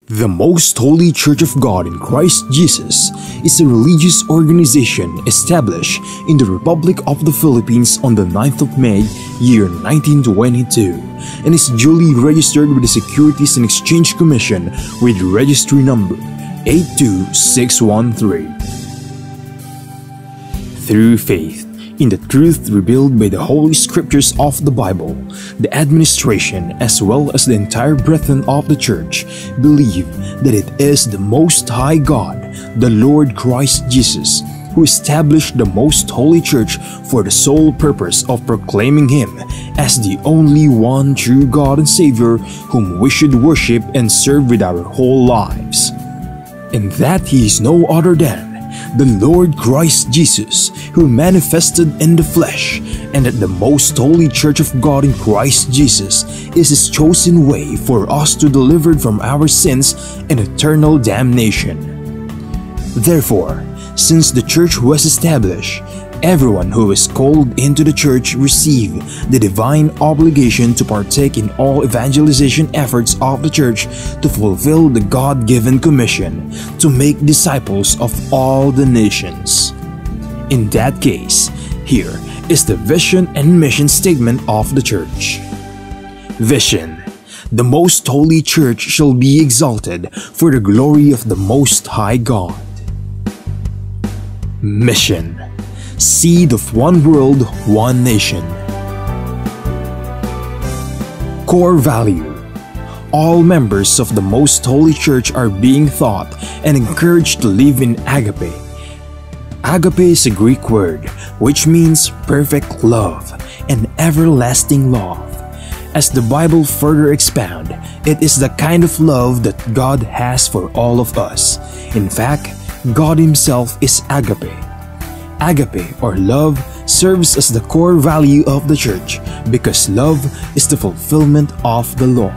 The Most Holy Church of God in Christ Jesus is a religious organization established in the Republic of the Philippines on the 9th of May, year 1922, and is duly registered with the Securities and Exchange Commission with registry number 82613. Through faith in the truth revealed by the Holy Scriptures of the Bible, the administration as well as the entire brethren of the Church believe that it is the Most High God, the Lord Christ Jesus, who established the Most Holy Church for the sole purpose of proclaiming Him as the only one true God and Savior whom we should worship and serve with our whole lives, and that He is no other than the Lord Christ Jesus, who manifested in the flesh, and that the Most Holy Church of God in Christ Jesus is His chosen way for us to deliver from our sins and eternal damnation. Therefore, since the Church was established, everyone who is called into the Church receive the divine obligation to partake in all evangelization efforts of the Church to fulfill the God-given commission to make disciples of all the nations. In that case, here is the vision and mission statement of the Church. Vision: the Most Holy Church shall be exalted for the glory of the Most High God. Mission: seed of one world, one nation. Core value: all members of the Most Holy Church are being taught and encouraged to live in agape. Agape is a Greek word which means perfect love and everlasting love. As the Bible further expounds, it is the kind of love that God has for all of us. In fact, God Himself is agape. Agape, or love, serves as the core value of the Church because love is the fulfillment of the law.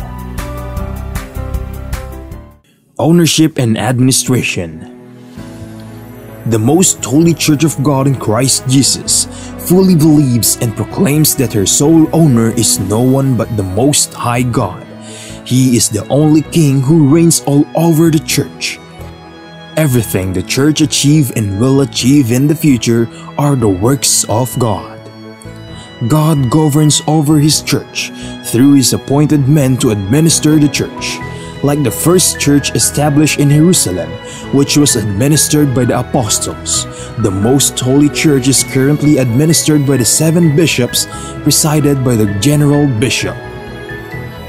Ownership and administration: the Most Holy Church of God in Christ Jesus fully believes and proclaims that her sole owner is no one but the Most High God. He is the only King who reigns all over the Church. Everything the Church achieve and will achieve in the future are the works of God. God governs over His Church through His appointed men to administer the Church. Like the first church established in Jerusalem, which was administered by the apostles, the Most Holy Church is currently administered by the 7 bishops, presided by the general bishop.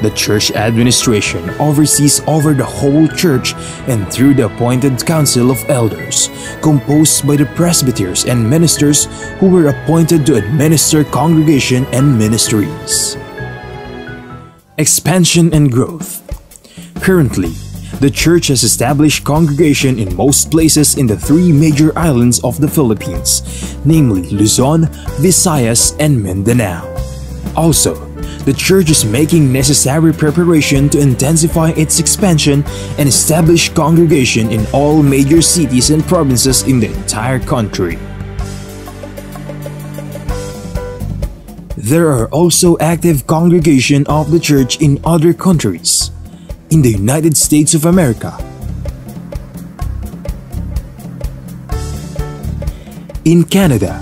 The church administration oversees over the whole church and through the appointed council of elders, composed by the presbyters and ministers who were appointed to administer congregation and ministries. Expansion and growth: currently, the church has established congregation in most places in the 3 major islands of the Philippines, namely Luzon, Visayas, and Mindanao. Also, the church is making necessary preparation to intensify its expansion and establish congregation in all major cities and provinces in the entire country. There are also active congregation of the church in other countries. In the United States of America, in Canada,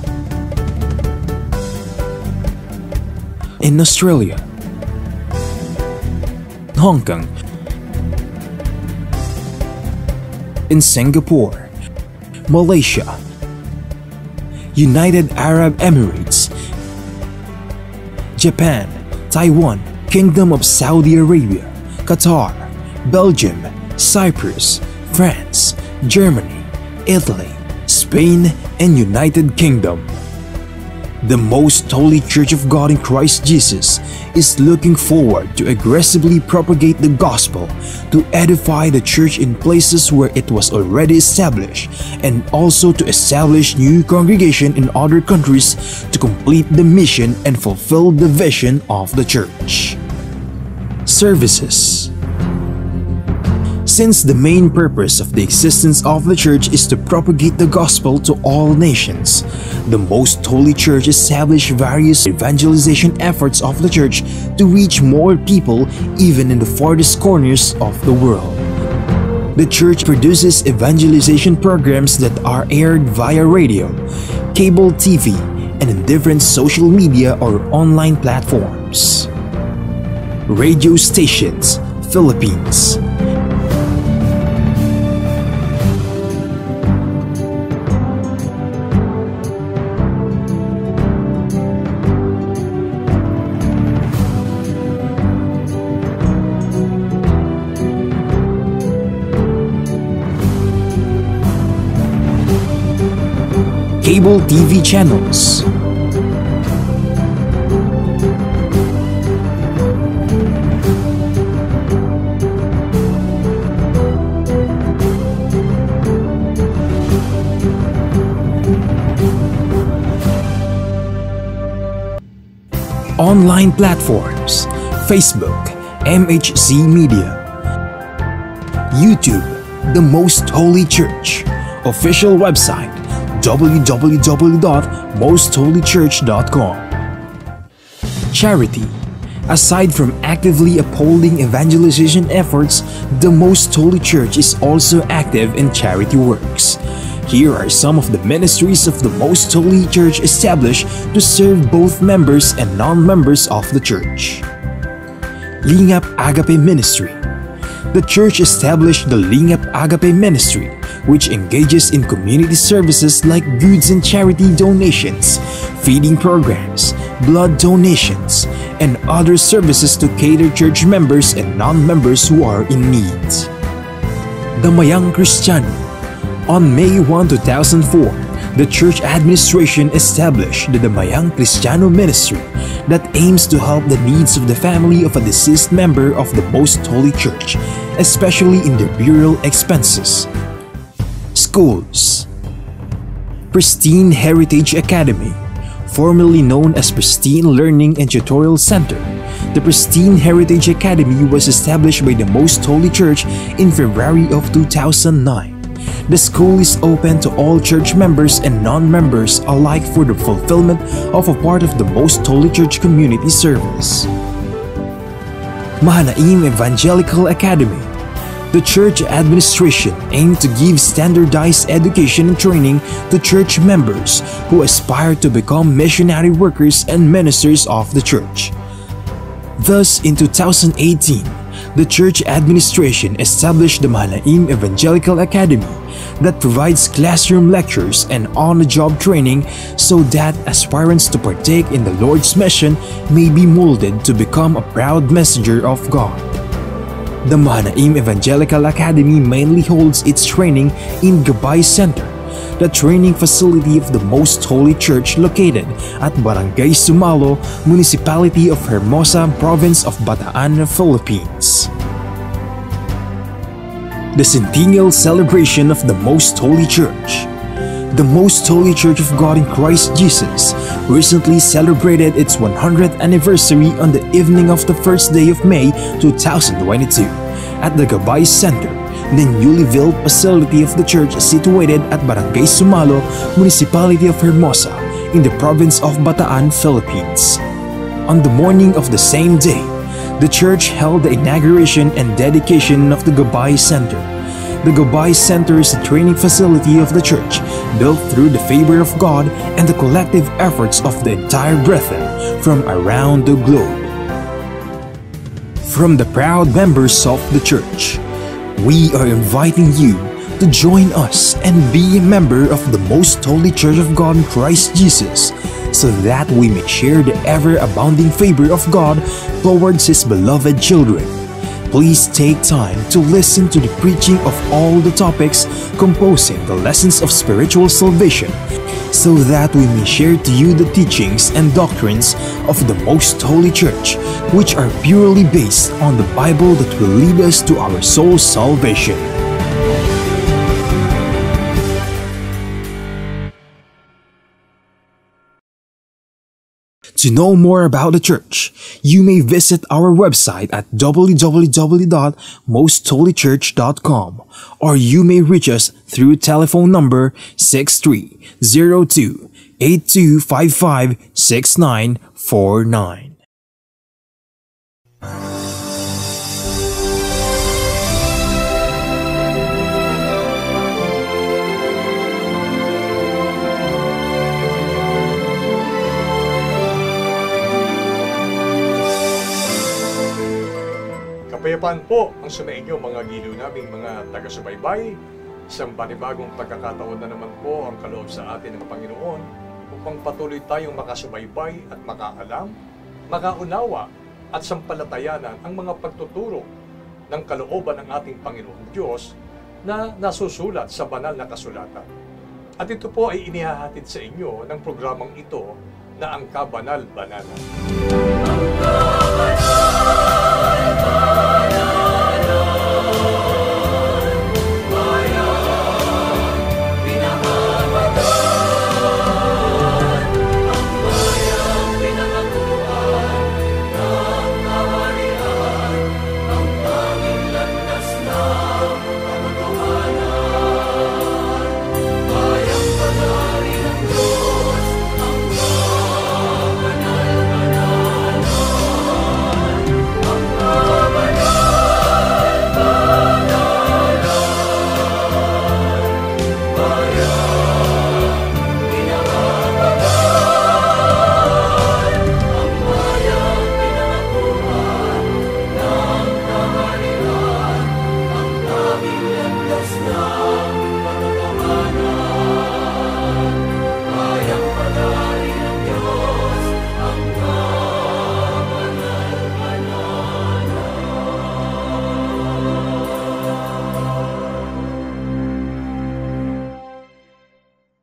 in Australia, Hong Kong, in Singapore, Malaysia, United Arab Emirates, Japan, Taiwan, Kingdom of Saudi Arabia, Qatar, Belgium, Cyprus, France, Germany, Italy, Spain, and United Kingdom. The Most Holy Church of God in Christ Jesus is looking forward to aggressively propagate the gospel, to edify the church in places where it was already established, and also to establish new congregation in other countries to complete the mission and fulfill the vision of the church. Services: since the main purpose of the existence of the Church is to propagate the gospel to all nations, the Most Holy Church established various evangelization efforts of the Church to reach more people even in the farthest corners of the world. The church produces evangelization programs that are aired via radio, cable TV, and in different social media or online platforms. Radio stations, Philippines. Cable TV channels. Online platforms, Facebook, MHC Media. YouTube, The Most Holy Church. Official website, www.mostholychurch.com. Charity. Aside from actively upholding evangelization efforts, the Most Holy Church is also active in charity works. Here are some of the ministries of the Most Holy Church established to serve both members and non-members of the church. Lingap Agape Ministry. The church established the Lingap Agape Ministry, which engages in community services like goods and charity donations, feeding programs, blood donations, and other services to cater church members and non-members who are in need. Damayang Kristiyano. On May 1, 2004, the church administration established the Damayang Kristiyano Ministry that aims to help the needs of the family of a deceased member of the Most Holy Church, especially in their burial expenses. Schools. Pristine Heritage Academy, formerly known as Pristine Learning and Tutorial Center. The Pristine Heritage Academy was established by the Most Holy Church in February of 2009. The school is open to all church members and non-members alike for the fulfillment of a part of the Most Holy Church community service. Mahanaim Evangelical Academy. The church administration aimed to give standardized education and training to church members who aspire to become missionary workers and ministers of the church. Thus, in 2018, the church administration established the Mahanaim Evangelical Academy that provides classroom lectures and on-the-job training so that aspirants to partake in the Lord's mission may be molded to become a proud messenger of God. The Mahanaim Evangelical Academy mainly holds its training in Gabay Center, the training facility of the Most Holy Church located at Barangay Sumalo, Municipality of Hermosa, Province of Bataan, Philippines. The Centennial Celebration of the Most Holy Church. The Most Holy Church of God in Christ Jesus recently celebrated its 100th anniversary on the evening of the first day of May 2022 at the Gabay Center, the newly built facility of the church situated at Barangay Sumalo, Municipality of Hermosa, in the province of Bataan, Philippines. On the morning of the same day, the church held the inauguration and dedication of the Gabay Center. The Gabay Center is a training facility of the church built through the favor of God and the collective efforts of the entire brethren from around the globe. From the proud members of the church, we are inviting you to join us and be a member of the Most Holy Church of God in Christ Jesus, so that we may share the ever-abounding favor of God towards His beloved children. Please take time to listen to the preaching of all the topics composing the lessons of spiritual salvation, so that we may share to you the teachings and doctrines of the Most Holy Church, which are purely based on the Bible that will lead us to our soul's salvation. To know more about the church, you may visit our website at www.mostholychurch.com, or you may reach us through telephone number 6302-8255-6949. Kapayapaan po ang sumainyo mga giliw naming mga taga-subaybay. Isang panibagong pagkakataon na naman po ang kaloob sa atin ng Panginoon upang patuloy tayong makasubaybay at makaalam, makaunawa at sampalatayanan ang mga pagtuturo ng kalooban ng ating Panginoong Diyos na nasusulat sa banal na kasulatan. At ito po ay inihahatid sa inyo ng programang ito na ang Kabanal-Banalan.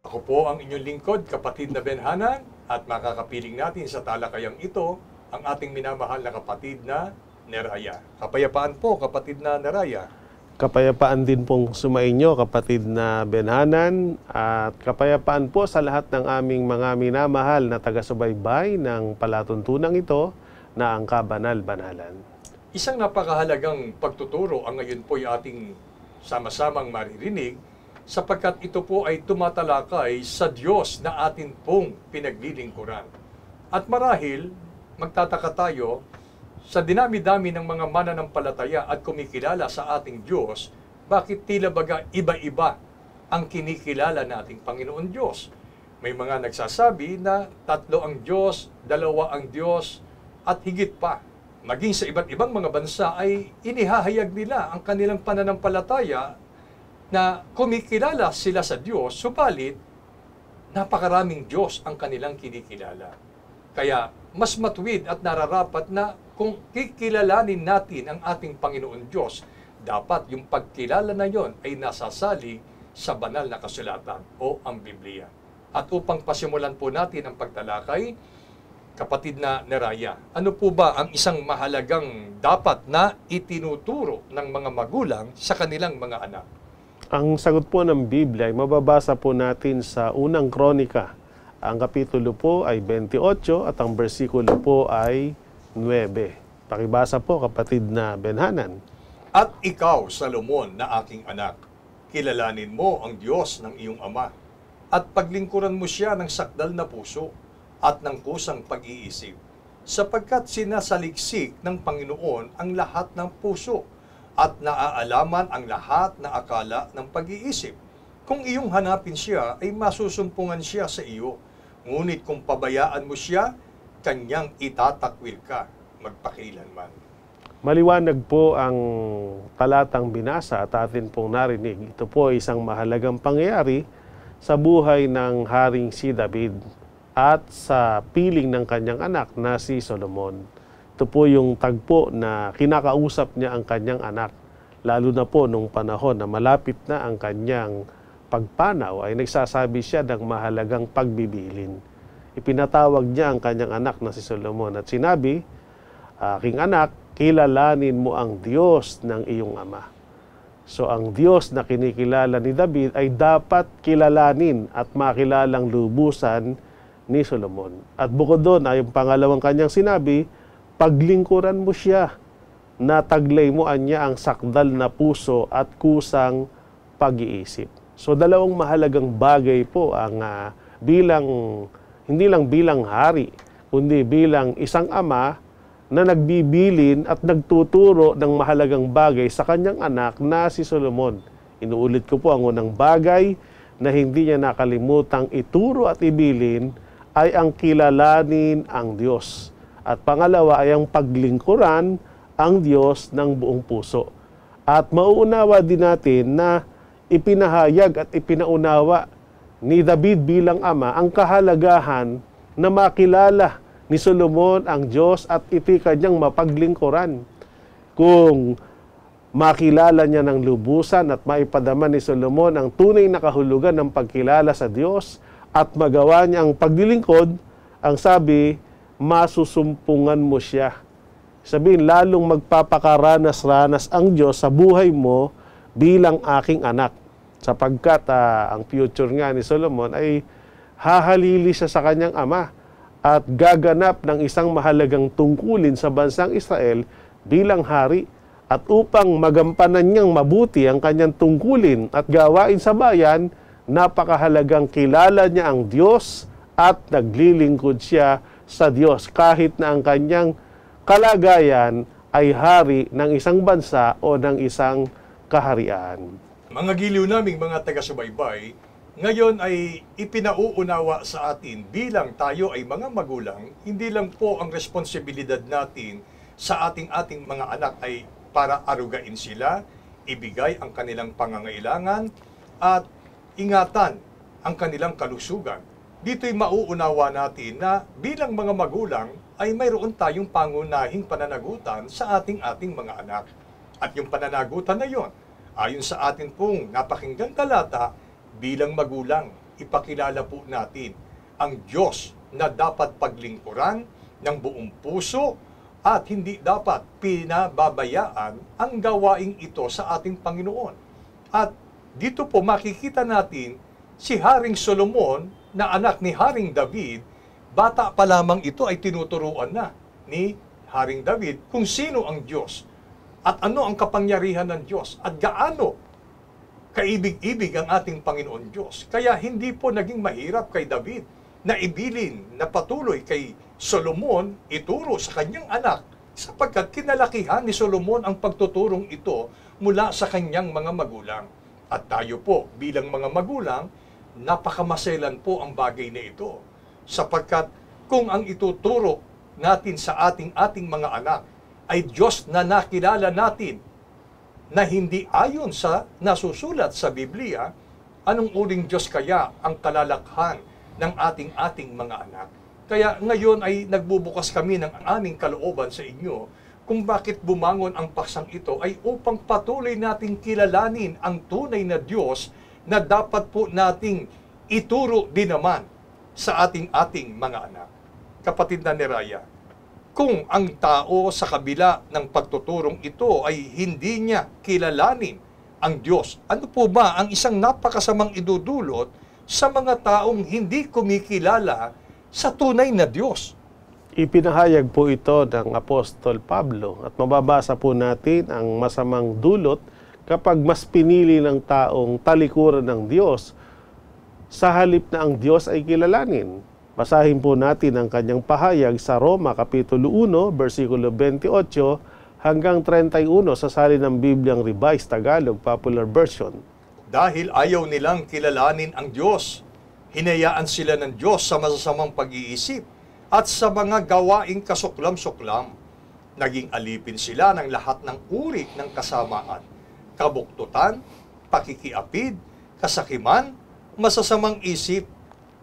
Ang po ang inyong lingkod, kapatid na Benhanan, at makakapiling natin sa talakayang ito ang ating minamahal na kapatid na Neraya. Kapayapaan po, kapatid na Neraya. Kapayapaan din pong sumainyo, kapatid na Benhanan, at kapayapaan po sa lahat ng aming mga minamahal na taga-subaybay ng palatuntunang ito na ang Kabanal-Banalan. Isang napakahalagang pagtuturo ang ngayon po ay ating sama-samang maririnig, sapagkat ito po ay tumatalakay sa Diyos na atin pong pinaglilingkuran. At marahil, magtataka tayo, sa dinami-dami ng mga mananampalataya at kumikilala sa ating Diyos, bakit tila baga iba-iba ang kinikilala nating Panginoon Diyos? May mga nagsasabi na 3 ang Diyos, 2 ang Diyos, at higit pa. Maging sa iba't ibang mga bansa ay inihahayag nila ang kanilang pananampalataya na kumikilala sila sa Diyos, subalit napakaraming Diyos ang kanilang kinikilala. Kaya mas matuwid at nararapat na kung kikilalanin natin ang ating Panginoon Diyos, dapat yung pagkilala na yon ay nasasali sa banal na kasulatan o ang Biblia. At upang pasimulan po natin ang pagtalakay, kapatid na Neraya, ano po ba ang isang mahalagang dapat na itinuturo ng mga magulang sa kanilang mga anak? Ang sagot po ng Biblia ay mababasa po natin sa unang Kronika. Ang kapitulo po ay 28 at ang bersikulo po ay 9. Pakibasa po, kapatid na Benhanan. At ikaw, Salomon, na aking anak, kilalanin mo ang Diyos ng iyong ama, at paglingkuran mo siya ng sakdal na puso at ng kusang pag-iisip, sapagkat sinasaliksik ng Panginoon ang lahat ng puso, at naaalaman ang lahat na akala ng pag-iisip. Kung iyong hanapin siya, ay masusumpungan siya sa iyo. Ngunit kung pabayaan mo siya, kanyang itatakwil ka, magpakilanman. Maliwanag po ang talatang binasa at atin pong narinig. Ito po ay isang mahalagang pangyayari sa buhay ng Haring si David at sa piling ng kanyang anak na si Solomon. Ito po yung tagpo na kinakausap niya ang kanyang anak, lalo na po nung panahon na malapit na ang kanyang pagpanaw, ay nagsasabi siya ng mahalagang pagbibilin. Ipinatawag niya ang kanyang anak na si Solomon at sinabi, aking anak, kilalanin mo ang Diyos ng iyong ama. So ang Diyos na kinikilala ni David ay dapat kilalanin at makilalang lubusan ni Solomon. At bukod doon ay yung pangalawang kanyang sinabi, paglingkuran mo siya, na taglay mo anya ang sakdal na puso at kusang pag-iisip. So dalawang mahalagang bagay po ang hindi lang bilang hari, kundi bilang isang ama na nagbibilin at nagtuturo ng mahalagang bagay sa kanyang anak na si Solomon. Inuulit ko po, ang unang bagay na hindi niya nakalimutang ituro at ibilin ay ang kilalanin ang Diyos. At pangalawa ay ang paglingkuran ang Diyos ng buong puso. At mauunawa din natin na ipinahayag at ipinaunawa ni David bilang ama ang kahalagahan na makilala ni Solomon ang Diyos at iti kanyang mapaglingkuran. Kung makilala niya ng lubusan at maipadama ni Solomon ang tunay na kahulugan ng pagkilala sa Diyos at magawa niya ang paglilingkod, ang sabi, masusumpungan mo siya. Sabihin, lalong magpapakaranas-ranas ang Diyos sa buhay mo bilang aking anak. Sapagkat ang future nga ni Solomon ay hahalili siya sa kanyang ama at gaganap ng isang mahalagang tungkulin sa bansang Israel bilang hari. At upang magampanan niyang mabuti ang kanyang tungkulin at gawain sa bayan, napakahalagang kilala niya ang Diyos at naglilingkod siya sa Diyos kahit na ang kanyang kalagayan ay hari ng isang bansa o ng isang kaharian. Mga giliw naming mga taga-subaybay, ngayon ay ipinauunawa sa atin bilang tayo ay mga magulang, hindi lang po ang responsibilidad natin sa ating mga anak ay para arugain sila, ibigay ang kanilang pangangailangan, at ingatan ang kanilang kalusugan. Dito'y mauunawa natin na bilang mga magulang ay mayroon tayong pangunahing pananagutan sa ating mga anak. At yung pananagutan na yon, ayon sa atin pong napakinggang talata, bilang magulang, ipakilala po natin ang Diyos na dapat paglingkuran ng buong puso at hindi dapat pinababayaan ang gawaing ito sa ating Panginoon. At dito po makikita natin si Haring Solomon na anak ni Haring David, bata pa lamang ito ay tinuturuan na ni Haring David kung sino ang Diyos at ano ang kapangyarihan ng Diyos at gaano kaibig-ibig ang ating Panginoon Diyos. Kaya hindi po naging mahirap kay David na ibilin na patuloy kay Solomon ituro sa kanyang anak sapagkat kinalakihan ni Solomon ang pagtuturong ito mula sa kanyang mga magulang. At tayo po bilang mga magulang, napakamaselan po ang bagay na ito. Sapagkat kung ang ituturo natin sa ating mga anak ay Diyos na nakilala natin na hindi ayon sa nasusulat sa Biblia, anong uring Diyos kaya ang kalalakhan ng ating mga anak? Kaya ngayon ay nagbubukas kami ng aming kalooban sa inyo kung bakit bumangon ang paksang ito ay upang patuloy nating kilalanin ang tunay na Diyos na dapat po nating ituro din naman sa ating mga anak. Kapatid na ni Raya, kung ang tao sa kabila ng pagtuturong ito ay hindi niya kilalanin ang Diyos, ano po ba ang isang napakasamang idudulot sa mga taong hindi kumikilala sa tunay na Diyos? Ipinahayag po ito ng Apostol Pablo at mababasa po natin ang masamang dulot kapag mas pinili ng taong talikuran ng Diyos sa halip na ang Diyos ay kilalanin. Basahin po natin ang kanyang pahayag sa Roma Kapitulo 1, versikulo 28 hanggang 31 sa saligang Bibliang Revised Tagalog Popular Version. Dahil ayaw nilang kilalanin ang Diyos, hinayaan sila ng Diyos sa masasamang pag-iisip at sa mga gawaing kasuklam-suklam. Naging alipin sila ng lahat ng uri ng kasamaan, kabuktutan, pakikiapid, kasakiman, masasamang isip,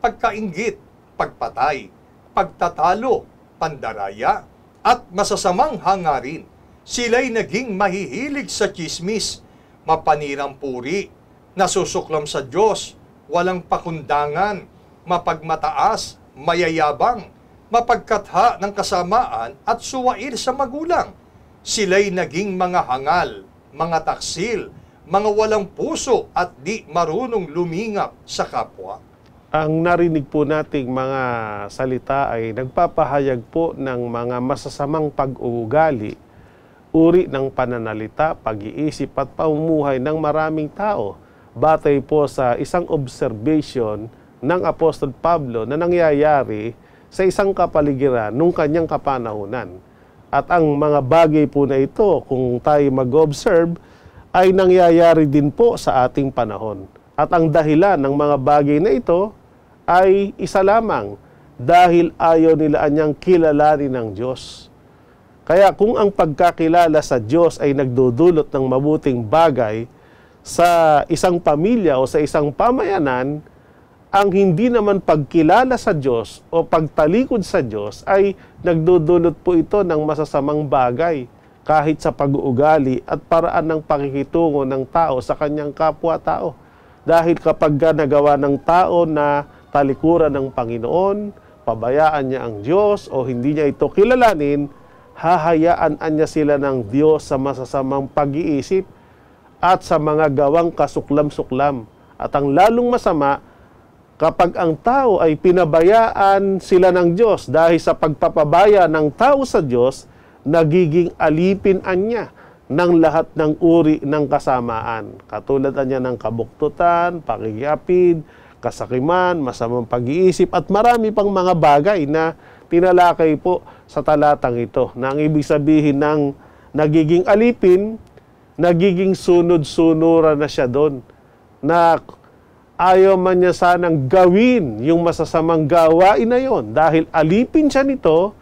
pagkainggit, pagpatay, pagtatalo, pandaraya, at masasamang hangarin. Sila'y naging mahihilig sa tsismis, mapanirang puri, nasusuklam sa Diyos, walang pakundangan, mapagmataas, mayayabang, mapagkatha ng kasamaan at suwail sa magulang. Sila'y naging mga hangal, mga taksil, mga walang puso at di marunong lumingap sa kapwa. Ang narinig po nating mga salita ay nagpapahayag po ng mga masasamang pag-uugali, uri ng pananalita, pag-iisip at pamumuhay ng maraming tao, batay po sa isang observation ng Apostol Pablo na nangyayari sa isang kapaligiran nung kanyang kapanahunan. At ang mga bagay po na ito, kung tayo mag-observe, ay nangyayari din po sa ating panahon. At ang dahilan ng mga bagay na ito ay isa lamang, dahil ayaw nila anyang kilalanin ng Diyos. Kaya kung ang pagkakilala sa Diyos ay nagdudulot ng mabuting bagay sa isang pamilya o sa isang pamayanan, ang hindi naman pagkilala sa Diyos o pagtalikod sa Diyos ay nagdudulot po ito ng masasamang bagay kahit sa pag-uugali at paraan ng pakikitungo ng tao sa kanyang kapwa-tao. Dahil kapag nagawa ng tao na talikuran ng Panginoon, pabayaan niya ang Diyos o hindi niya ito kilalanin, hahayaan niya sila ng Diyos sa masasamang pag-iisip at sa mga gawang kasuklam-suklam. At ang lalong masama, kapag ang tao ay pinabayaan sila ng Diyos dahil sa pagpapabaya ng tao sa Diyos, nagiging alipin niya ng lahat ng uri ng kasamaan. Katulad niya ng kabuktutan, pakikiapid, kasakiman, masamang pag-iisip at marami pang mga bagay na tinalakay po sa talatang ito. Na ang ibig sabihin ng nagiging alipin, nagiging sunod-sunuran na siya doon. Na ayaw man niya sanang gawin yung masasamang gawain na yon. Dahil alipin siya nito,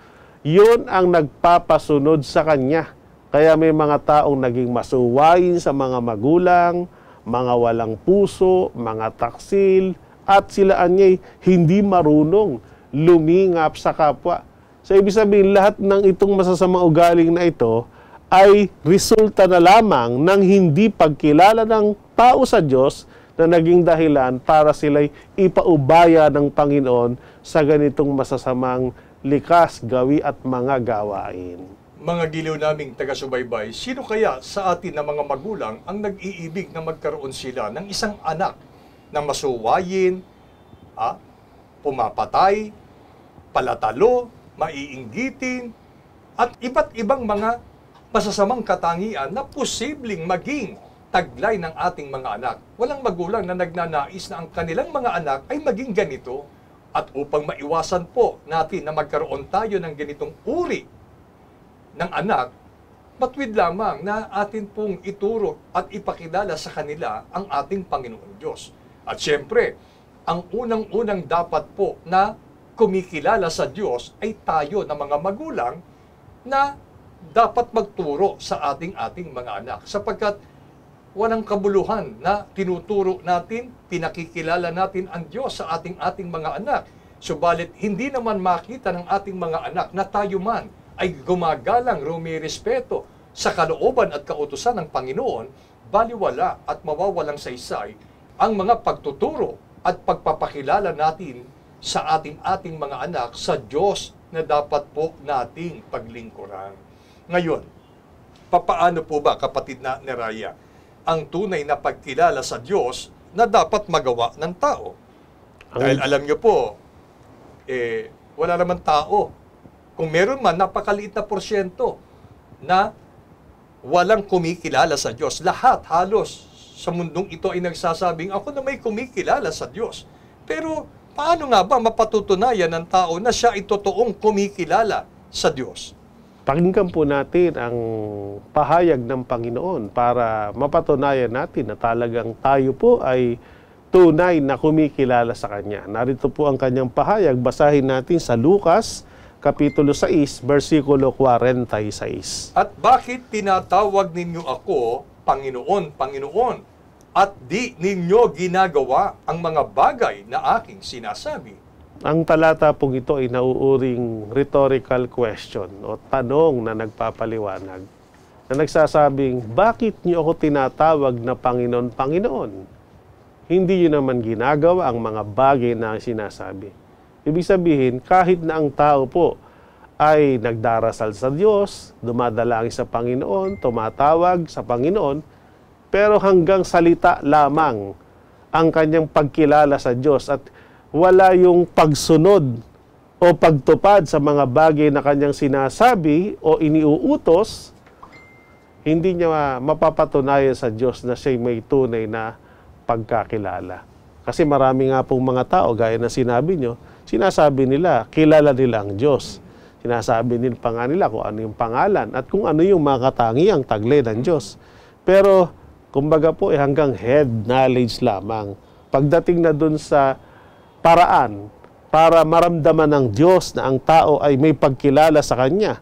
yun ang nagpapasunod sa kanya. Kaya may mga taong naging masuwayin sa mga magulang, mga walang puso, mga taksil, at sila anya'y hindi marunong lumingap sa kapwa. So, ibig sabihin, lahat ng itong masasamang ugaling na ito ay resulta na lamang ng hindi pagkilala ng tao sa Diyos na naging dahilan para sila'y ipaubaya ng Panginoon sa ganitong masasamang likas, gawi at mga gawain. Mga giliw naming taga-subaybay, sino kaya sa atin na mga magulang ang nag-iibig na magkaroon sila ng isang anak na masuwayin, pumapatay, palatalo, maiinggitin, at iba't ibang mga masasamang katangian na posibleng maging taglay ng ating mga anak. Walang magulang na nagnanais na ang kanilang mga anak ay maging ganito. At upang maiwasan po natin na magkaroon tayo ng ganitong uri ng anak, matwid lamang na atin pong ituro at ipakilala sa kanila ang ating Panginoon Diyos. At siyempre, ang unang-unang dapat po na kumikilala sa Diyos ay tayo na mga magulang na dapat magturo sa ating mga anak. Sapagkat walang kabuluhan na tinuturo natin, pinakikilala natin ang Diyos sa ating mga anak. Subalit, hindi naman makita ng ating mga anak na tayo man ay gumagalang, rumirespeto sa kalooban at kautusan ng Panginoon, baliwala at mawawalang saysay ang mga pagtuturo at pagpapakilala natin sa ating mga anak sa Diyos na dapat po nating paglingkuran. Ngayon, papaano po ba, kapatid na Neraya, ang tunay na pagkilala sa Diyos na dapat magawa ng tao? Dahil alam nyo po, wala naman tao. Kung meron man, napakaliit na porsyento na walang kumikilala sa Diyos. Lahat, halos, sa mundong ito ay nagsasabing, ako na may kumikilala sa Diyos. Pero, paano nga ba mapatutunayan ng tao na siya ay totoong kumikilala sa Diyos? Pakinggan po natin ang pahayag ng Panginoon para mapatunayan natin na talagang tayo po ay tunay na kumikilala sa Kanya. Narito po ang Kanyang pahayag. Basahin natin sa Lucas, Kapitulo 6, versikulo 46. At bakit tinatawag ninyo ako, Panginoon, Panginoon, at di ninyo ginagawa ang mga bagay na aking sinasabi? Ang talata pong ito ay nauuring rhetorical question o tanong na nagpapaliwanag na nagsasabing, bakit niyo ako tinatawag na Panginoon, Panginoon? Hindi niyo naman ginagawa ang mga bagay na sinasabi. Ibig sabihin, kahit na ang tao po ay nagdarasal sa Diyos, dumadalangin sa Panginoon, tumatawag sa Panginoon, pero hanggang salita lamang ang kanyang pagkilala sa Diyos at wala yung pagsunod o pagtupad sa mga bagay na kanyang sinasabi o iniuutos, hindi niya mapapatunayan sa Diyos na siya'y may tunay na pagkakilala. Kasi marami nga pong mga tao, gaya na sinabi nyo, sinasabi nila, kilala nila ang Diyos. Sinasabi nila pa nga nila kung ano yung pangalan at kung ano yung mga katangiang taglay ng Diyos. Pero, kumbaga po, hanggang head knowledge lamang. Pagdating na dun sa paraan para maramdaman ng Diyos na ang tao ay may pagkilala sa Kanya,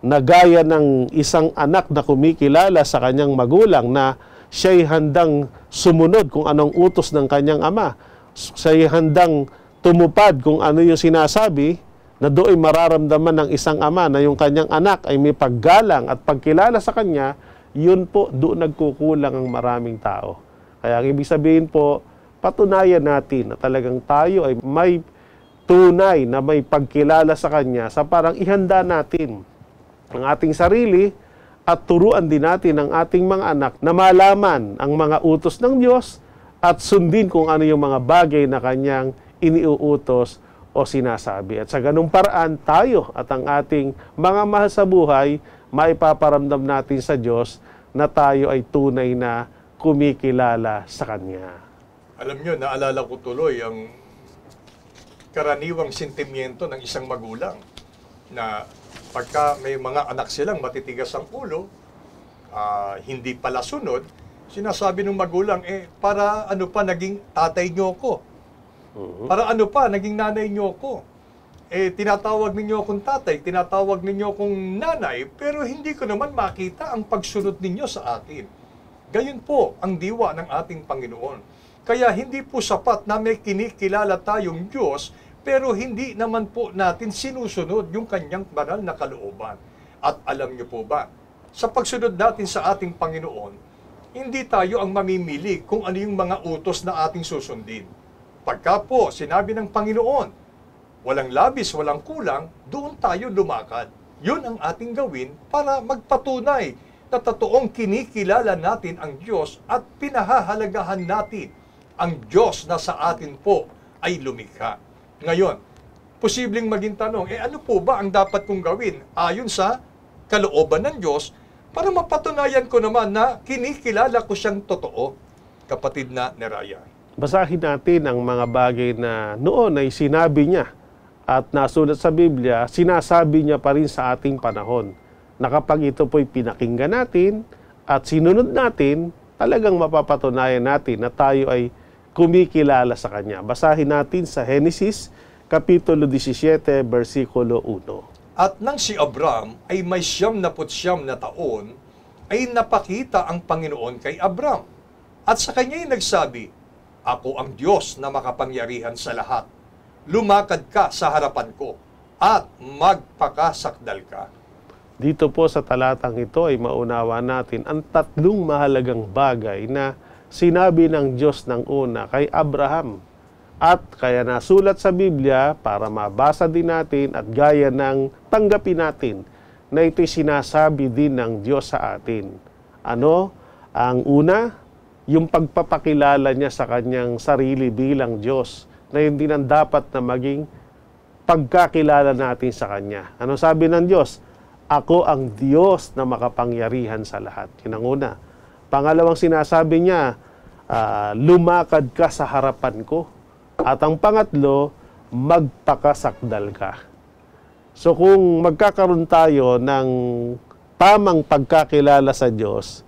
na gaya ng isang anak na kumikilala sa kanyang magulang na siya'y handang sumunod kung anong utos ng kanyang ama. Siya'y handang tumupad kung ano yung sinasabi, na doon mararamdaman ng isang ama na yung kanyang anak ay may paggalang at pagkilala sa kanya, yun po, doon nagkukulang ang maraming tao. Kaya ang ibig sabihin po, patunayan natin na talagang tayo ay may tunay na may pagkilala sa kanya sa parang ihanda natin ang ating sarili at turuan din natin ang ating mga anak na malaman ang mga utos ng Diyos at sundin kung ano yung mga bagay na kanyang iniuutos o sinasabi. At sa ganung paraan, tayo at ang ating mga mahal sa buhay, maipaparamdam natin sa Diyos na tayo ay tunay na kumikilala sa Kanya. Alam nyo, naalala ko tuloy ang karaniwang sentimiento ng isang magulang na pagka may mga anak silang matitigas ang ulo, hindi pala sunod, sinasabi ng magulang, para ano pa naging tatay nyo ko? Para ano pa, naging nanay nyo ko? Tinatawag ninyo akong tatay, tinatawag ninyo akong nanay, pero hindi ko naman makita ang pagsunod ninyo sa akin. Gayon po ang diwa ng ating Panginoon. Kaya hindi po sapat na may kinikilala tayong Diyos, pero hindi naman po natin sinusunod yung kanyang banal na kalooban. At alam niyo po ba, sa pagsunod natin sa ating Panginoon, hindi tayo ang mamimili kung ano yung mga utos na ating susundin. Pagka po sinabi ng Panginoon, walang labis, walang kulang, doon tayo lumakad. Yun ang ating gawin para magpatunay na totoong kinikilala natin ang Diyos at pinahahalagahan natin ang Diyos na sa atin po ay lumikha. Ngayon, posibleng maging tanong, ano po ba ang dapat kong gawin ayon sa kalooban ng Diyos para mapatunayan ko naman na kinikilala ko siyang totoo, kapatid na Neraya? Basahin natin ang mga bagay na noon ay sinabi niya at nasulat sa Biblia, sinasabi niya pa rin sa ating panahon na kapag ito po'y pinakinggan natin at sinunod natin, talagang mapapatunayan natin na tayo ay kumikilala sa Kanya. Basahin natin sa Genesis, Kapitulo 17, versikulo 1. At nang si Abram ay may 99 na taon, ay napakita ang Panginoon kay Abram. At sa kanya'y nagsabi, Ako ang Diyos na makapangyarihan sa lahat. Lumakad ka sa harapan ko at magpakasakdal ka. Dito po sa talatang ito ay maunawa natin ang tatlong mahalagang bagay na sinabi ng Diyos ng una kay Abraham. At kaya nasulat sa Biblia para mabasa din natin at gaya ng tanggapin natin na ito'y sinasabi din ng Diyos sa atin. Ano? Ang una, yung pagpapakilala niya sa kanyang sarili bilang Diyos na hindi nang dapat na maging pagkakilala natin sa Kanya. Ano sabi ng Diyos? Ako ang Diyos na makapangyarihan sa lahat. Yun ang una. Pangalawang sinasabi niya, lumakad ka sa harapan ko. At ang pangatlo, magpakasakdal ka. So kung magkakaroon tayo ng tamang pagkakilala sa Diyos,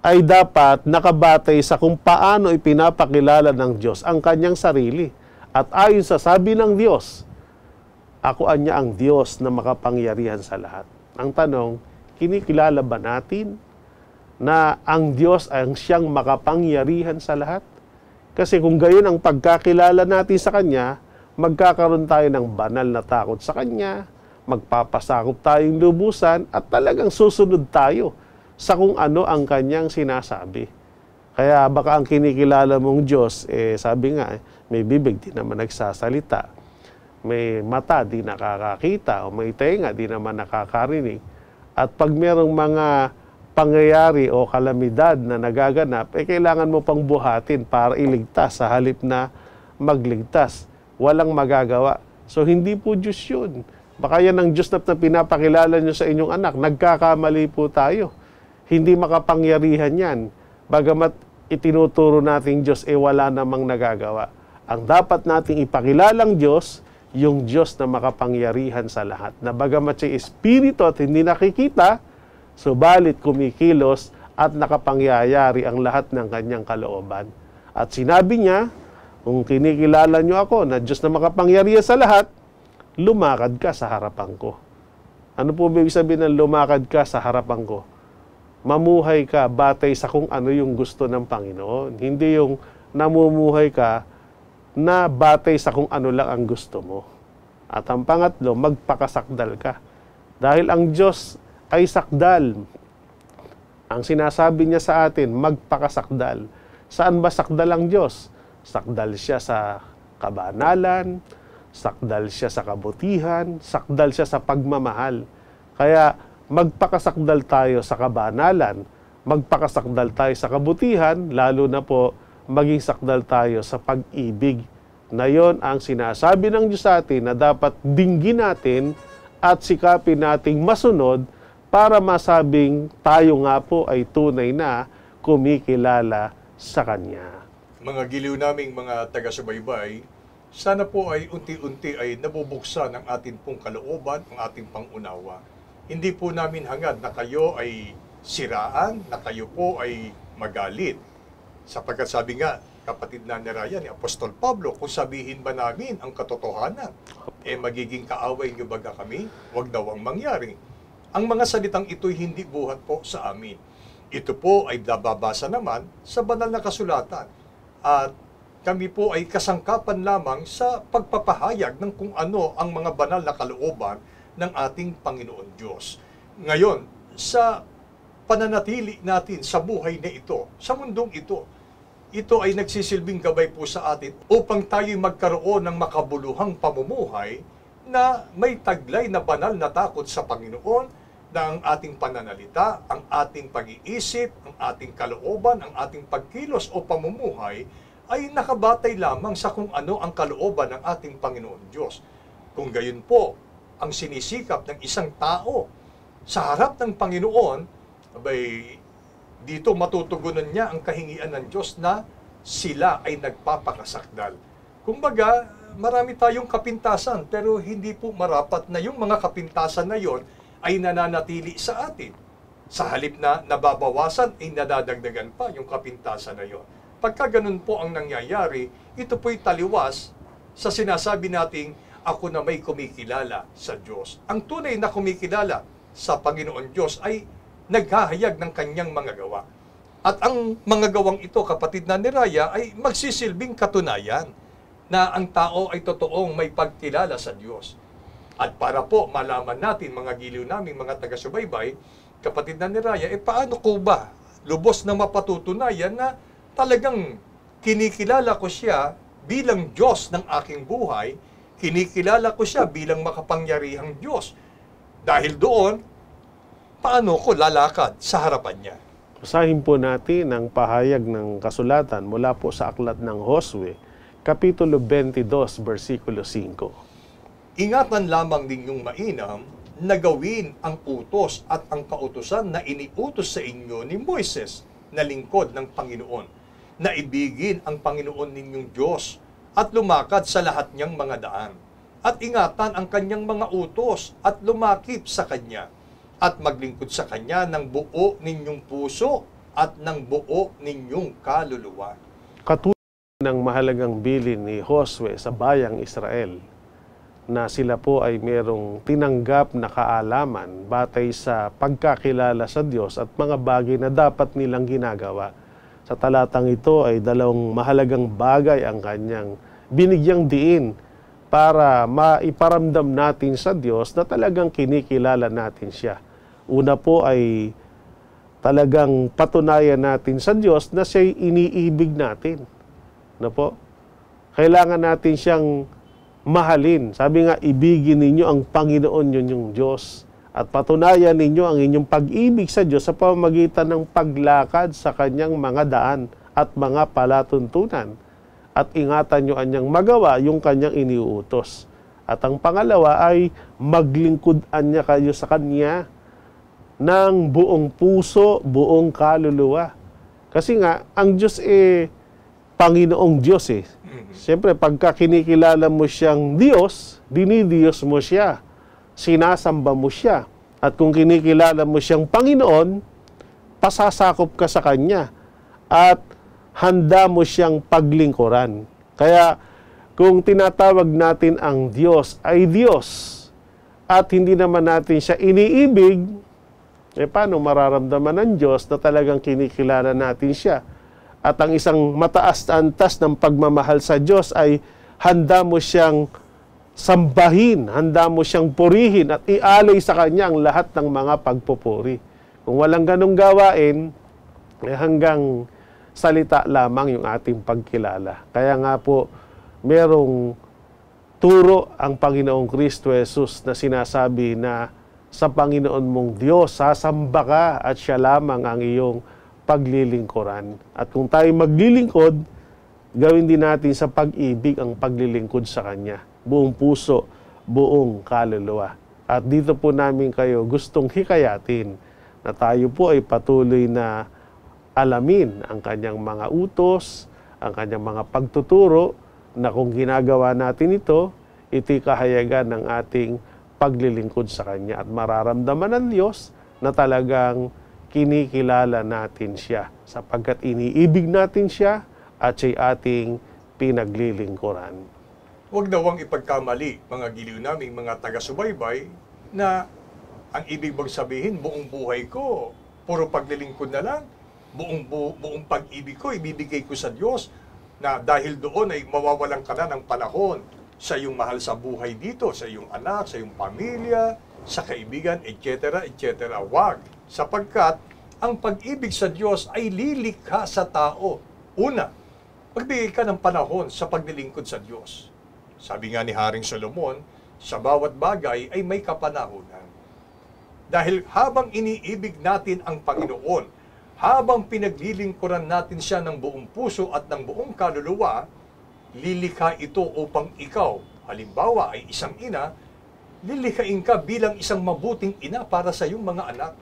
ay dapat nakabatay sa kung paano ipinapakilala ng Diyos ang kanyang sarili. At ayon sa sabi ng Diyos, ako anya ang Diyos na makapangyarihan sa lahat. Ang tanong, kinikilala ba natin na ang Diyos ay siyang makapangyarihan sa lahat? Kasi kung gayon ang pagkakilala natin sa Kanya, magkakaroon tayo ng banal na takot sa Kanya, magpapasakop tayong lubusan at talagang susunod tayo sa kung ano ang Kanyang sinasabi. Kaya baka ang kinikilala mong Diyos, sabi nga, may bibig di naman nagsasalita, may mata di nakakakita, o may tenga di naman nakakarinig. At pag merong mga pangyayari o kalamidad na nagaganap, kailangan mo pang buhatin para iligtas sa halip na magligtas. Walang magagawa. So hindi po Diyos yun. Baka yan ang Diyos na pinapakilala nyo sa inyong anak. Nagkakamali po tayo. Hindi makapangyarihan yan. Bagamat itinuturo nating Diyos, wala namang nagagawa. Ang dapat nating ipakilalang Diyos, yung Diyos na makapangyarihan sa lahat. Na bagamat siya espiritu at hindi nakikita, subalit kumikilos at nakapangyayari ang lahat ng kanyang kalooban. At sinabi niya, kung kinikilala nyo ako na Diyos na makapangyarihan sa lahat, lumakad ka sa harapan ko. Ano po ibig sabihin ng lumakad ka sa harapan ko? Mamuhay ka batay sa kung ano yung gusto ng Panginoon. Hindi yung namumuhay ka na batay sa kung ano lang ang gusto mo. At ang pangatlo, magpakasakdal ka. Dahil ang Diyos ay sakdal. Ang sinasabi niya sa atin, magpakasakdal. Saan ba sakdal ang Diyos? Sakdal siya sa kabanalan, sakdal siya sa kabutihan, sakdal siya sa pagmamahal. Kaya magpakasakdal tayo sa kabanalan, magpakasakdal tayo sa kabutihan, lalo na po maging sakdal tayo sa pag-ibig. Na yon ang sinasabi ng Diyos sa atin na dapat dinggin natin at sikapin nating masunod para masabing tayo nga po ay tunay na kumikilala sa Kanya. Mga giliw naming mga taga-subaybay, sana po ay unti-unti ay nabubuksan ang ating pong kalooban, ang ating pangunawa. Hindi po namin hangad na kayo ay siraan, na kayo po ay magalit. Sapagkat sabi nga, kapatid na ni Ryan, ni Apostol Pablo, kung sabihin ba namin ang katotohanan, magiging kaaway niyo baga kami? Huwag daw ang mangyari. Ang mga salitang ito'y hindi buhat po sa amin. Ito po ay nababasa naman sa banal na kasulatan. At kami po ay kasangkapan lamang sa pagpapahayag ng kung ano ang mga banal na kalooban ng ating Panginoon Diyos. Ngayon, sa pananatili natin sa buhay na ito, sa mundong ito, ito ay nagsisilbing gabay po sa atin upang tayo'y magkaroon ng makabuluhang pamumuhay na may taglay na banal na takot sa Panginoon, na ang ating pananalita, ang ating pag-iisip, ang ating kalooban, ang ating pagkilos o pamumuhay ay nakabatay lamang sa kung ano ang kalooban ng ating Panginoon Diyos. Kung gayon po, ang sinisikap ng isang tao sa harap ng Panginoon, dito matutugunan niya ang kahingian ng Diyos na sila ay nagpapakasakdal. Kumbaga, marami tayong kapintasan, pero hindi po marapat na yung mga kapintasan na yon ay nananatili sa atin. Sa halip na nababawasan, ay nadadagdagan pa yung kapintasan na yon. Pagka ganun po ang nangyayari, ito po'y taliwas sa sinasabi nating ako na may kumikilala sa Diyos. Ang tunay na kumikilala sa Panginoon Diyos ay naghahayag ng kanyang mga gawa. At ang mga gawang ito, kapatid na ni Raya, ay magsisilbing katunayan na ang tao ay totoong may pagkilala sa Diyos. At para po malaman natin, mga giliw naming mga taga-subaybay, kapatid na ni Raya, paano ko ba lubos na mapatutunayan na talagang kinikilala ko siya bilang Diyos ng aking buhay, kinikilala ko siya bilang makapangyarihang Diyos. Dahil doon, paano ko lalakad sa harapan niya? Basahin po natin ang pahayag ng kasulatan mula po sa aklat ng Josue, Kapitulo 22, versikulo 5. Ingatan lamang ninyong mainam na gawin ang utos at ang kautusan na iniutos sa inyo ni Moises na lingkod ng Panginoon, na ibigin ang Panginoon ninyong Diyos at lumakad sa lahat niyang mga daan, at ingatan ang kanyang mga utos at lumakip sa kanya, at maglingkod sa kanya ng buo ninyong puso at ng buo ninyong kaluluwa. Katulad ng mahalagang bilin ni Josue sa bayang Israel, na sila po ay merong tinanggap na kaalaman batay sa pagkakilala sa Diyos at mga bagay na dapat nilang ginagawa. Sa talatang ito ay dalawang mahalagang bagay ang kanyang binigyang diin para maiparamdam natin sa Diyos na talagang kinikilala natin siya. Una po ay talagang patunayan natin sa Diyos na siya'y iniibig natin. Na po? Kailangan natin siyang mahalin. Sabi nga, ibigin ninyo ang Panginoon ninyong Diyos at patunayan ninyo ang inyong pag-ibig sa Diyos sa pamamagitan ng paglakad sa kanyang mga daan at mga palatuntunan, at ingatan nyo anyang magawa yung kanyang iniuutos. At ang pangalawa ay maglingkudan niya kayo sa kanya ng buong puso, buong kaluluwa. Kasi nga, ang Diyos Panginoong Diyos Siyempre, pagka kinikilala mo siyang Diyos, dinidiyos mo siya, sinasamba mo siya. At kung kinikilala mo siyang Panginoon, pasasakop ka sa Kanya at handa mo siyang paglingkuran. Kaya kung tinatawag natin ang Diyos ay Diyos, at hindi naman natin siya iniibig, paano mararamdaman ng Diyos na talagang kinikilala natin siya? At ang isang mataas na antas ng pagmamahal sa Diyos ay handa mo siyang sambahin, handa mo siyang purihin at ialay sa Kanya ang lahat ng mga pagpupuri. Kung walang ganong gawain, hanggang salita lamang yung ating pagkilala. Kaya nga po, merong turo ang Panginoong Kristo Jesus na sinasabi na sa Panginoon mong Diyos, sasamba ka at siya lamang ang iyong paglilingkuran. At kung tayo maglilingkod, gawin din natin sa pag-ibig ang paglilingkod sa Kanya. Buong puso, buong kaluluwa. At dito po namin kayo gustong hikayatin na tayo po ay patuloy na alamin ang Kanyang mga utos, ang Kanyang mga pagtuturo, na kung ginagawa natin ito, ito'y kahayagan ng ating paglilingkod sa Kanya. At mararamdaman ng Diyos na talagang kinikilala natin siya sapagkat iniibig natin siya at siya'y ating pinaglilingkuran. Huwag nawang ipagkamali, mga giliw naming mga taga-subaybay, na ang ibig bang sabihin, buong buhay ko, puro paglilingkod na lang, buong pag-ibig ko, ibibigay ko sa Diyos, na dahil doon ay mawawalan ka na ng panahon sa iyong mahal sa buhay dito, sa iyong anak, sa iyong pamilya, sa kaibigan, etc., etc. Wag, sapagkat ang pag-ibig sa Diyos ay lilikha sa tao. Una, magbigay ka ng panahon sa paglilingkod sa Diyos. Sabi nga ni Haring Solomon, sa bawat bagay ay may kapanahunan. Dahil habang iniibig natin ang Panginoon, habang pinaglilingkuran natin siya ng buong puso at ng buong kaluluwa, lilikha ito upang ikaw, halimbawa ay isang ina, lilikhain ka bilang isang mabuting ina para sa iyong mga anak.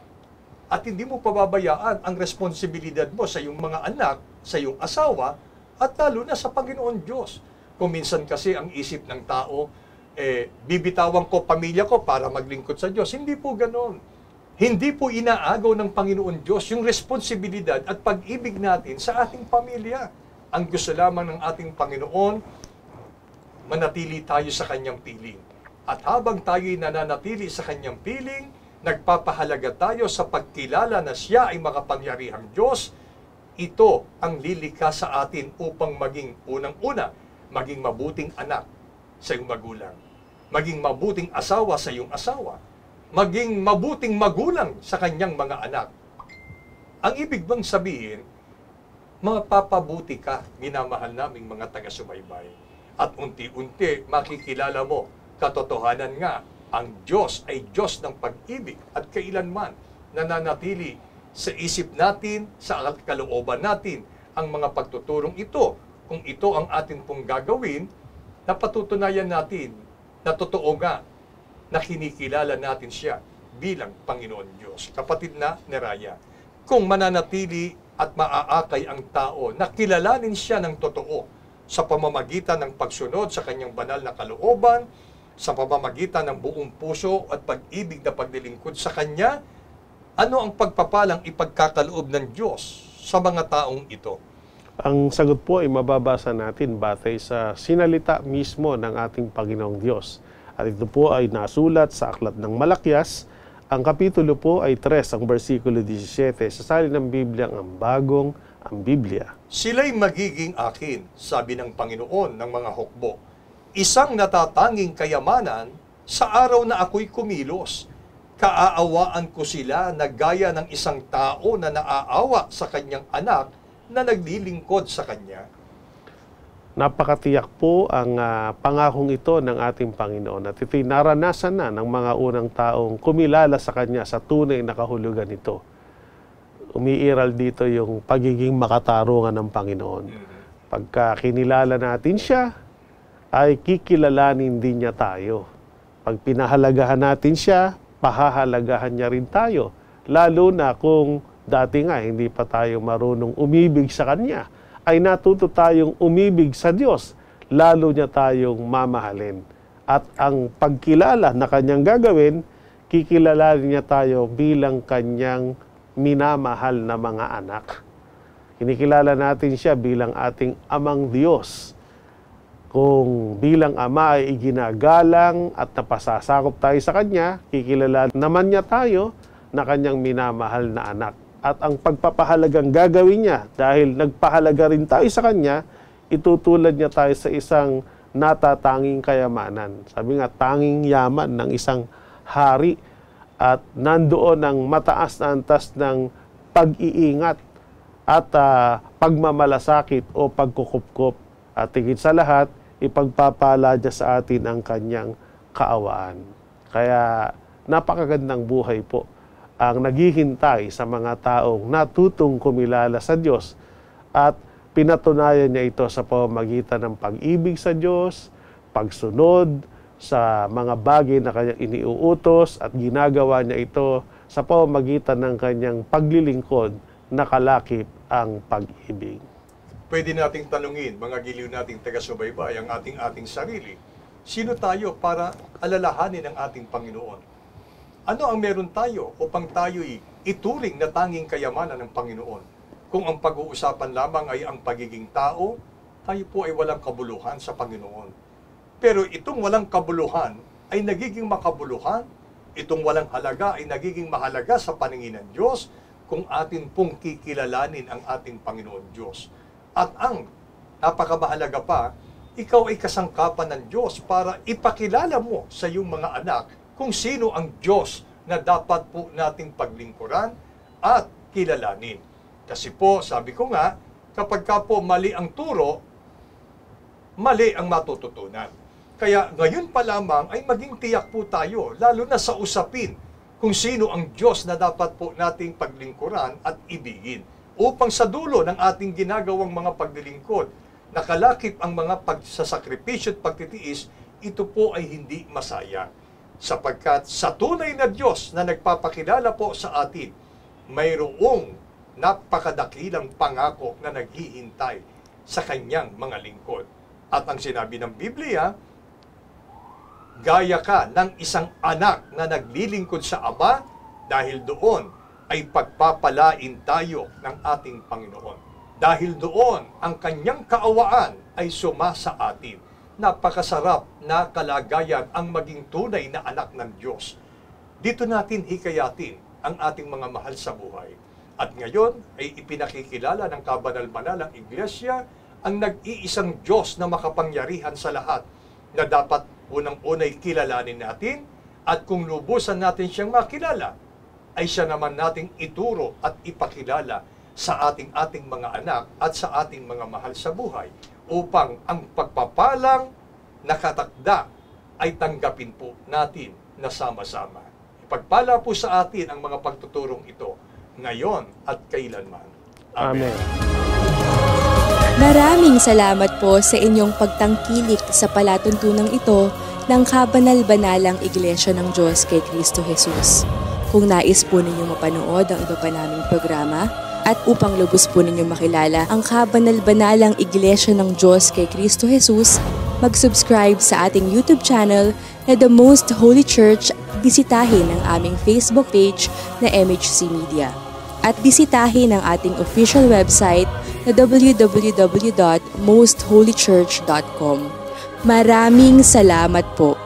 At hindi mo pababayaan ang responsibilidad mo sa iyong mga anak, sa iyong asawa, at lalo na sa Panginoon Diyos. Kung minsan kasi ang isip ng tao, bibitawan ko pamilya ko para maglingkod sa Diyos. Hindi po ganon. Hindi po inaagaw ng Panginoon Diyos yung responsibilidad at pag-ibig natin sa ating pamilya. Ang gusto lamang ng ating Panginoon, manatili tayo sa Kanyang piling. At habang tayo'y nananatili sa Kanyang piling, nagpapahalaga tayo sa pagkilala na Siya ay makapangyarihang Diyos. Ito ang lilikha sa atin upang maging unang-una, maging mabuting anak sa iyong magulang, maging mabuting asawa sa iyong asawa, maging mabuting magulang sa kanyang mga anak. Ang ibig bang sabihin, mapapabuti ka, minamahal naming mga taga-subaybay. At unti-unti makikilala mo, katotohanan nga, ang Diyos ay Diyos ng pag-ibig at kailanman nananatili sa isip natin, sa kalooban natin, ang mga pagtuturong ito. Kung ito ang atin pong gagawin, napatutunayan natin na totoo nga na kinikilala natin siya bilang Panginoon Diyos. Kapatid na Neraya, kung mananatili at maaakay ang tao na kilalanin siya ng totoo sa pamamagitan ng pagsunod sa kanyang banal na kalooban, sa pamamagitan ng buong puso at pag-ibig na paglilingkod sa Kanya, ano ang pagpapalang ipagkakaloob ng Diyos sa mga taong ito? Ang sagot po ay mababasa natin batay sa sinalita mismo ng ating Panginoong Diyos. At ito po ay nasulat sa Aklat ng Malakyas. Ang kapitulo po ay 3, ang versikulo 17. Sa salin ng Biblia, ang bagong ang Biblia. Sila'y magiging akin, sabi ng Panginoon ng mga hukbo. Isang natatanging kayamanan sa araw na ako'y kumilos. Kaaawaan ko sila na gaya ng isang tao na naaawa sa kanyang anak na naglilingkod sa Kanya. Napakatiyak po ang pangakong ito ng ating Panginoon at ito'y naranasan na ng mga unang taong kumilala sa Kanya sa tunay na kahulugan nito. Umiiral dito yung pagiging makatarungan ng Panginoon. Pagka kinilala natin siya, ay kikilalanin din niya tayo. Pag pinahalagahan natin siya, pahahalagahan niya rin tayo. Lalo na kung dati nga hindi pa tayo marunong umibig sa Kanya, ay natuto tayong umibig sa Diyos, lalo niya tayong mamahalin. At ang pagkilala na Kanyang gagawin, kikilalanin niya tayo bilang Kanyang minamahal na mga anak. Kinikilala natin siya bilang ating Amang Diyos. Kung bilang Ama ay iginagalang at napasasakop tayo sa Kanya, kikilala naman niya tayo na Kanyang minamahal na anak. At ang pagpapahalagang gagawin niya, dahil nagpahalaga rin tayo sa Kanya, itutulad niya tayo sa isang natatanging kayamanan. Sabi nga, tanging yaman ng isang hari at nandoon ang mataas na antas ng pag-iingat at pagmamalasakit o pagkukupkop. At higit sa lahat, ipagpapala niya sa atin ang Kanyang kaawaan. Kaya napakagandang buhay po ang naghihintay sa mga taong natutong kumilala sa Diyos at pinatunayan niya ito sa pamamagitan ng pag-ibig sa Diyos, pagsunod sa mga bagay na Kanyang iniuutos at ginagawa niya ito sa pamamagitan ng Kanyang paglilingkod na kalakip ang pag-ibig. Pwede nating tanungin, mga giliw nating taga-subaybay, ang ating sarili. Sino tayo para alalahanin ang ating Panginoon? Ano ang meron tayo upang tayo'y ituring na tanging kayamanan ng Panginoon? Kung ang pag-uusapan lamang ay ang pagiging tao, tayo po ay walang kabuluhan sa Panginoon. Pero itong walang kabuluhan ay nagiging makabuluhan, itong walang halaga ay nagiging mahalaga sa paningin ng Diyos kung atin pong kikilalanin ang ating Panginoon Diyos. At ang napakamahalaga pa, ikaw ay kasangkapan ng Diyos para ipakilala mo sa iyong mga anak kung sino ang Diyos na dapat po nating paglingkuran at kilalanin. Kasi po, sabi ko nga, kapag ka po mali ang turo, mali ang matututunan. Kaya ngayon pa lamang ay maging tiyak po tayo, lalo na sa usapin, kung sino ang Diyos na dapat po nating paglingkuran at ibigin. Upang sa dulo ng ating ginagawang mga paglilingkod, nakalakip ang mga pagsasakripisyo at pagtitiis, ito po ay hindi masaya. Sapagkat sa tunay na Diyos na nagpapakilala po sa atin, mayroong napakadakilang pangako na naghihintay sa Kanyang mga lingkod. At ang sinabi ng Biblia, gaya ka ng isang anak na naglilingkod sa Ama, dahil doon ay pagpapalain tayo ng ating Panginoon. Dahil doon, ang Kanyang kaawaan ay sumasa atin. Napakasarap na kalagayan ang maging tunay na anak ng Diyos. Dito natin hikayatin ang ating mga mahal sa buhay. At ngayon ay ipinakikilala ng kabanal-banalang Iglesia ang nag-iisang Diyos na makapangyarihan sa lahat na dapat unang-unay kilalanin natin at kung lubusan natin siyang makilala, ay siya naman nating ituro at ipakilala sa ating mga anak at sa ating mga mahal sa buhay upang ang pagpapalang nakatakda ay tanggapin po natin na sama-sama. Ipagpala po sa atin ang mga pagtuturong ito ngayon at kailanman. Amen. Maraming salamat po sa inyong pagtangkilik sa palatuntunang ito ng Kabanal-Banalang Iglesia ng Diyos kay Kristo Jesus. Kung nais po ninyong mapanood ang iba pa naming programa at upang lubos po ninyong makilala ang Kabanal-Banalang Iglesia ng Diyos kay Kristo Jesus, mag-subscribe sa ating YouTube channel na The Most Holy Church, bisitahin ang aming Facebook page na MHC Media. At bisitahin ang ating official website na www.mostholychurch.com. Maraming salamat po.